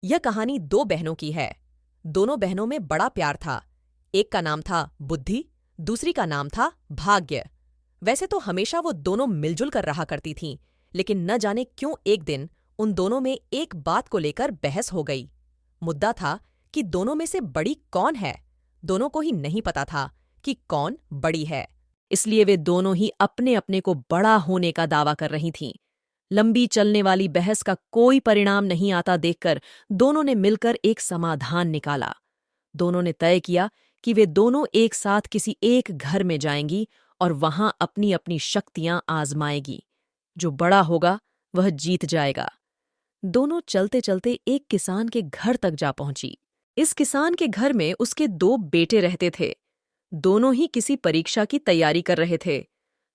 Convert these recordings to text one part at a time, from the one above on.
यह कहानी दो बहनों की है। दोनों बहनों में बड़ा प्यार था। एक का नाम था बुद्धि, दूसरी का नाम था भाग्य। वैसे तो हमेशा वो दोनों मिलजुल कर रहा करती थीं, लेकिन न जाने क्यों एक दिन उन दोनों में एक बात को लेकर बहस हो गई। मुद्दा था कि दोनों में से बड़ी कौन है। दोनों को ही नहीं पता था कि कौन बड़ी है, इसलिए वे दोनों ही अपने अपने को बड़ा होने का दावा कर रही थीं। लंबी चलने वाली बहस का कोई परिणाम नहीं आता देखकर दोनों ने मिलकर एक समाधान निकाला। दोनों ने तय किया कि वे दोनों एक साथ किसी एक घर में जाएंगी और वहां अपनी अपनी शक्तियां आजमाएगी। जो बड़ा होगा वह जीत जाएगा। दोनों चलते चलते एक किसान के घर तक जा पहुंची। इस किसान के घर में उसके दो बेटे रहते थे। दोनों ही किसी परीक्षा की तैयारी कर रहे थे।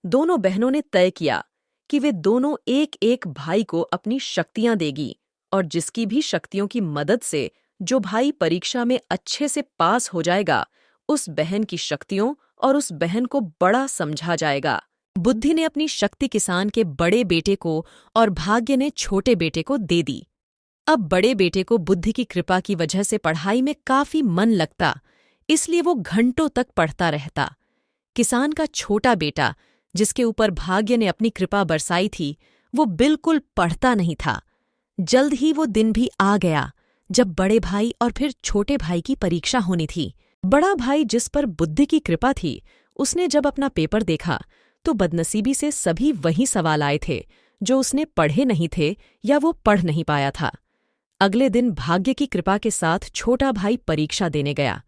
दोनों बहनों ने तय किया कि वे दोनों एक एक भाई को अपनी शक्तियां देगी और जिसकी भी शक्तियों की मदद से जो भाई परीक्षा में अच्छे से पास हो जाएगा, उस बहन की शक्तियों और उस बहन को बड़ा समझा जाएगा। बुद्धि ने अपनी शक्ति किसान के बड़े बेटे को और भाग्य ने छोटे बेटे को दे दी। अब बड़े बेटे को बुद्धि की कृपा की वजह से पढ़ाई में काफी मन लगता, इसलिए वो घंटों तक पढ़ता रहता। किसान का छोटा बेटा, जिसके ऊपर भाग्य ने अपनी कृपा बरसाई थी, वो बिल्कुल पढ़ता नहीं था। जल्द ही वो दिन भी आ गया जब बड़े भाई और फिर छोटे भाई की परीक्षा होनी थी। बड़ा भाई, जिस पर बुद्धि की कृपा थी, उसने जब अपना पेपर देखा तो बदनसीबी से सभी वही सवाल आए थे जो उसने पढ़े नहीं थे या वो पढ़ नहीं पाया था। अगले दिन भाग्य की कृपा के साथ छोटा भाई परीक्षा देने गया।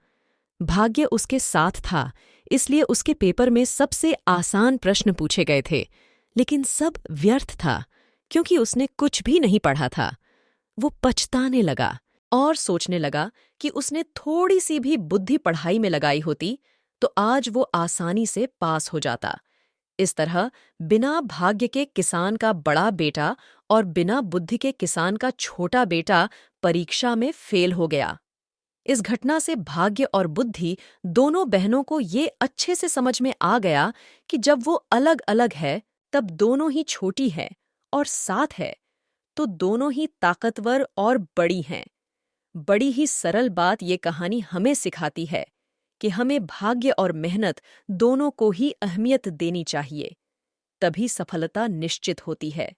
भाग्य उसके साथ था, इसलिए उसके पेपर में सबसे आसान प्रश्न पूछे गए थे, लेकिन सब व्यर्थ था क्योंकि उसने कुछ भी नहीं पढ़ा था। वो पछताने लगा और सोचने लगा कि उसने थोड़ी सी भी बुद्धि पढ़ाई में लगाई होती तो आज वो आसानी से पास हो जाता। इस तरह बिना भाग्य के किसान का बड़ा बेटा और बिना बुद्धि के किसान का छोटा बेटा परीक्षा में फेल हो गया। इस घटना से भाग्य और बुद्धि दोनों बहनों को ये अच्छे से समझ में आ गया कि जब वो अलग अलग है तब दोनों ही छोटी है, और साथ है तो दोनों ही ताकतवर और बड़ी हैं। बड़ी ही सरल बात ये कहानी हमें सिखाती है कि हमें भाग्य और मेहनत दोनों को ही अहमियत देनी चाहिए, तभी सफलता निश्चित होती है।